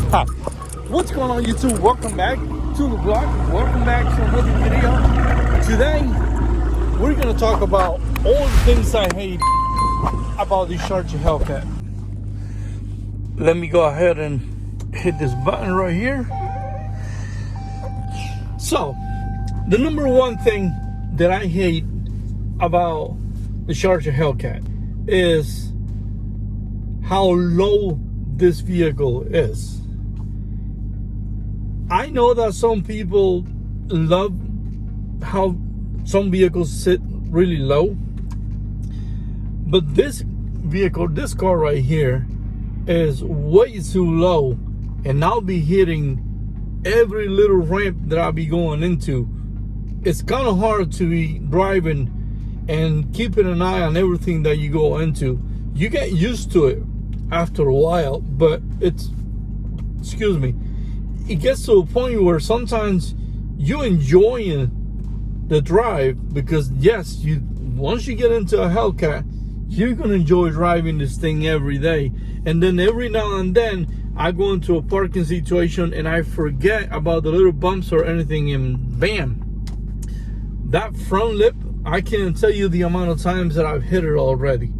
What's going on, YouTube? Welcome back to the vlog. Welcome back to another video. Today, we're going to talk about all the things I hate about the Charger Hellcat. Let me go ahead and hit this button right here. So, the number one thing that I hate about the Charger Hellcat is how low this vehicle is. I know that some people love how some vehicles sit really low, but this vehicle, this car right here, is way too low, and I'll be hitting every little ramp that I'll be going into. It's kind of hard to be driving and keeping an eye on everything that you go into. You get used to it after a while, but it gets to a point where sometimes you enjoy the drive, because yes, once you get into a Hellcat, you're gonna enjoy driving this thing every day. And then every now and then I go into a parking situation and I forget about the little bumps or anything, and bam, that front lip, I can't tell you the amount of times that I've hit it already.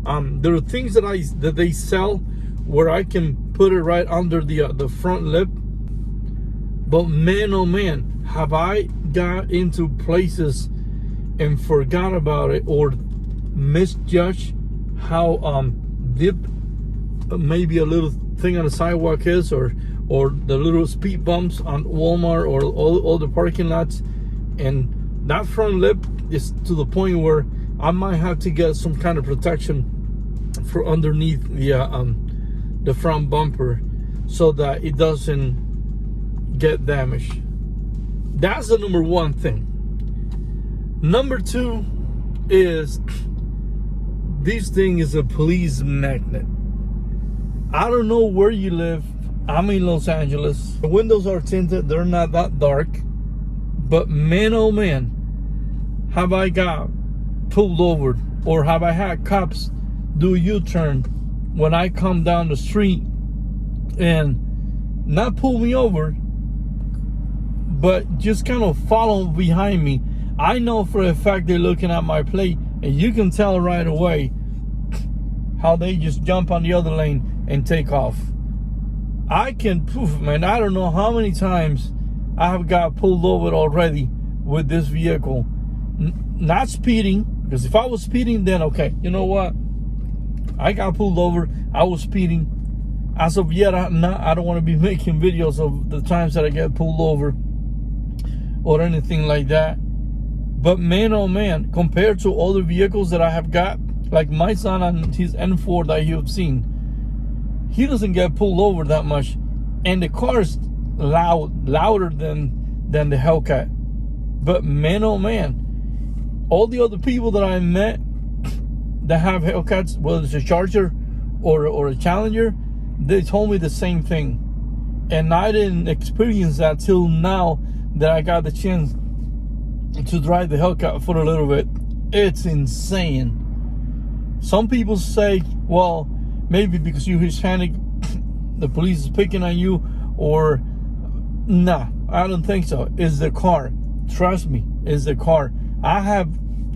There are things that they sell where I can put it right under the front lip, but man, oh man, have I got into places and forgot about it or misjudged how deep maybe a little thing on the sidewalk is, or the little speed bumps on Walmart or all the parking lots, and that front lip is to the point where I might have to get some kind of protection for underneath the front bumper so that it doesn't get damaged. That's the number one thing. Number two is this thing is a police magnet. I don't know where you live. I'm in Los Angeles. The windows are tinted. They're not that dark. But man, oh man, have I got pulled over, or have I had cops do a U-turn when I come down the street and not pull me over, but just kind of follow behind me. I know for a fact they're looking at my plate, and you can tell right away how they just jump on the other lane and take off. I can prove, man, I don't know how many times I have got pulled over already with this vehicle. Not speeding, because if I was speeding, then okay, you know what? I got pulled over, I was speeding. As of yet, I don't want to be making videos of the times that I get pulled over or anything like that. But man, oh man, compared to other vehicles that I have got, like my son on his N4 that you've seen, he doesn't get pulled over that much, and the car is louder than the Hellcat. But man, oh man, all the other people that I met that have Hellcats, whether it's a Charger or a Challenger, they told me the same thing. And I didn't experience that till now that I got the chance to drive the Hellcat for a little bit. It's insane. Some people say, well, maybe because you're Hispanic, the police is picking on you, or nah, I don't think so. It's the car. Trust me, it's the car. I have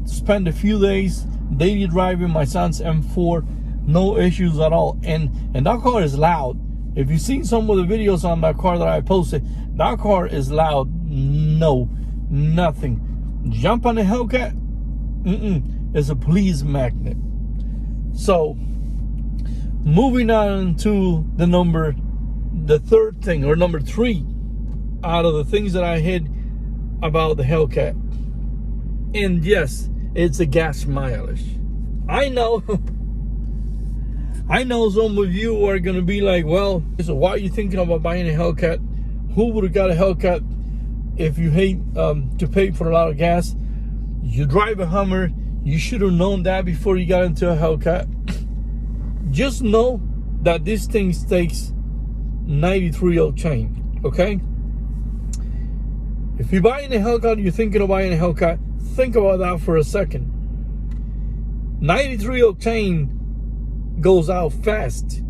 spent a few days daily driving my son's M4, no issues at all. And that car is loud. If you've seen some of the videos on that car that I posted, that car is loud. No, nothing. Jump on the Hellcat? It's a police magnet. So, moving on to the third thing, or number three, out of the things that I hate about the Hellcat. And yes, it's a gas mileage. I know some of you are gonna be like, well, so why are you thinking about buying a Hellcat? Who would have got a Hellcat if you hate to pay for a lot of gas? You drive a Hummer. You should have known that before you got into a Hellcat. Just know that this thing takes 93 octane, okay? If you're buying a Hellcat, you're thinking of buying a Hellcat, think about that for a second. 93 octane goes out fast,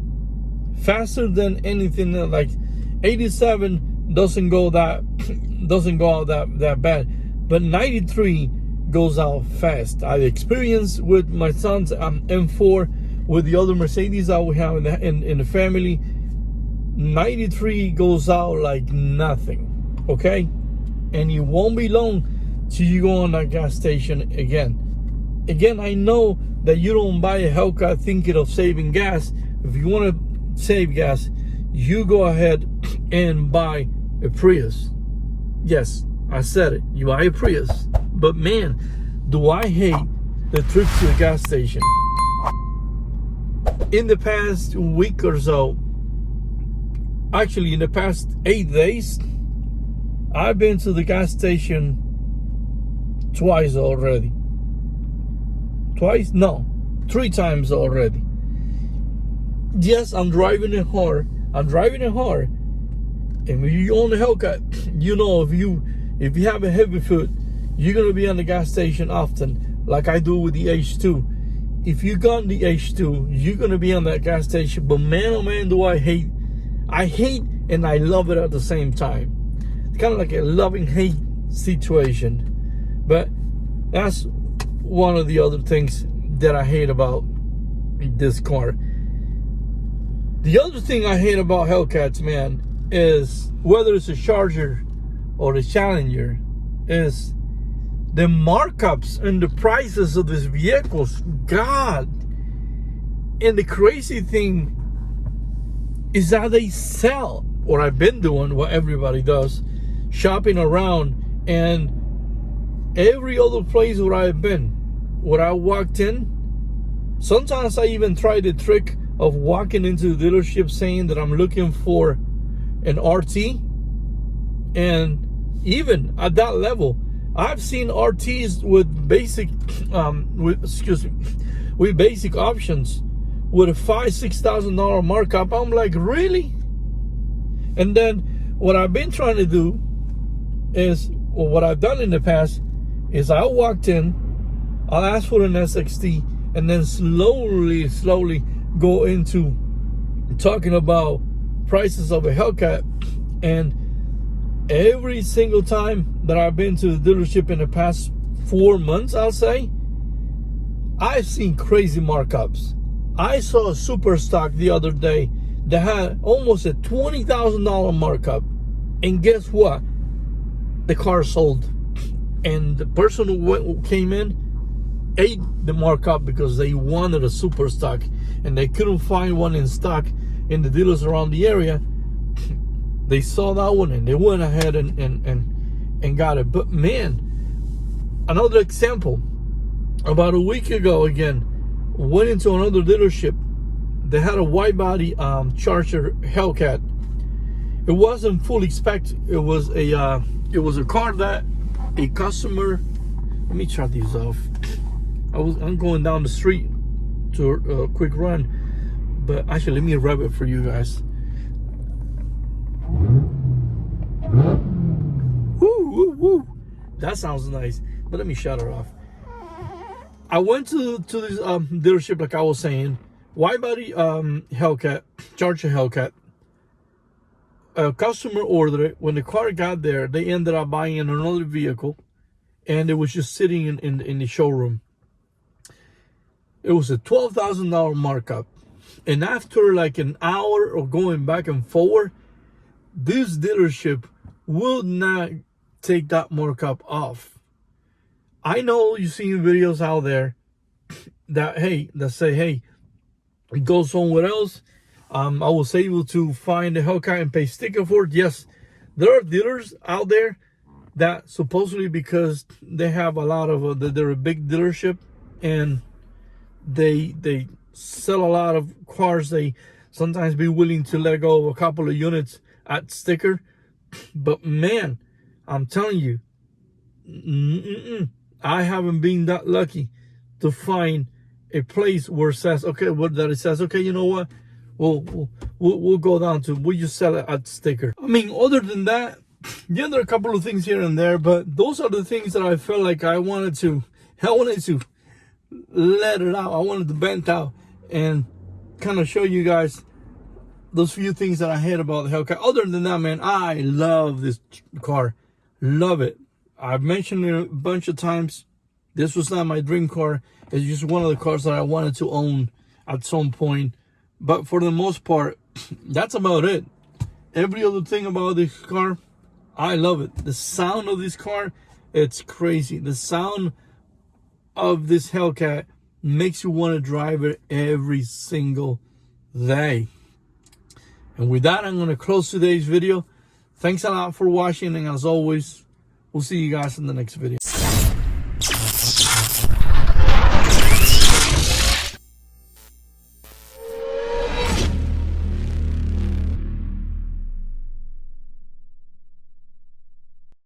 faster than anything. Like 87 doesn't go out that bad, but 93 goes out fast. I've experienced with my son's M4, with the other Mercedes that we have in the family. 93 goes out like nothing, okay? And it won't be long till you go on that gas station again. Again, I know that you don't buy a Hellcat thinking of saving gas. If you want to save gas, you go ahead and buy a Prius. Yes, I said it. You buy a Prius. But man, do I hate the trip to the gas station. In the past week or so, actually in the past 8 days, I've been to the gas station twice already. Twice? No, 3 times already. Yes, I'm driving it hard. And if you own a Hellcat, you know if you have a heavy foot, you're gonna be on the gas station often, like I do with the H2. If you got the H2, you're gonna be on that gas station. But man, oh man, do I hate and I love it at the same time. It's kind of like a loving-hate situation. But that's one of the other things that I hate about this car. The other thing I hate about Hellcats, man, is whether it's a Charger or a Challenger, is the markups and the prices of these vehicles. God. And the crazy thing is that they sell, or I've been doing what everybody does, shopping around, and every other place where I've been, where I walked in, sometimes I even tried the trick of walking into the dealership saying that I'm looking for an RT. And even at that level, I've seen RTs with basic with basic options with a $5,000-$6,000 markup. I'm like, really? And then what I've been trying to do is, or what I've done in the past, is I walked in, I'll ask for an SXT, and then slowly go into talking about prices of a Hellcat. And every single time that I've been to the dealership in the past 4 months, I'll say, I've seen crazy markups. I saw a super stock the other day that had almost a $20,000 markup. And guess what? The car sold. And the person who came in ate the markup because they wanted a super stock and they couldn't find one in stock in the dealers around the area. They saw that one and they went ahead and got it. But man, another example. About a week ago, again, went into another dealership. They had a wide body Charger Hellcat. It wasn't fully spec'd. It was a car that a customer. Let me try these off. I'm going down the street to a quick run, but actually let me rev it for you guys. Woo, woo, woo. That sounds nice, but let me shut her off. I went to this dealership, like I was saying, wide body Hellcat, Charger Hellcat. A customer ordered it. When the car got there, they ended up buying another vehicle, and it was just sitting in the showroom. It was a $12,000 markup. And after like an hour of going back and forward, this dealership will not take that markup off. I know you've seen videos out there that say, hey, go somewhere else. I was able to find a Hellcat and pay sticker for it. Yes, there are dealers out there that supposedly, because they have a lot of they're a big dealership and they sell a lot of cars, they sometimes be willing to let go of a couple of units at sticker. But man, I'm telling you, I haven't been that lucky to find a place where it says, okay, you know what, we'll go down to, we'll just sell it at sticker. I mean, other than that, yeah, there are a couple of things here and there, but those are the things that I felt like I wanted to let it out. I wanted to vent out and kind of show you guys those few things that I hate about the Hellcat. Other than that, man, I love this car. Love it. I've mentioned it a bunch of times. This was not my dream car. It's just one of the cars that I wanted to own at some point. But for the most part, that's about it. Every other thing about this car, I love it. The sound of this car, it's crazy. The sound of this Hellcat makes you want to drive it every single day. And with that, I'm going to close today's video. Thanks a lot for watching, and as always, we'll see you guys in the next video.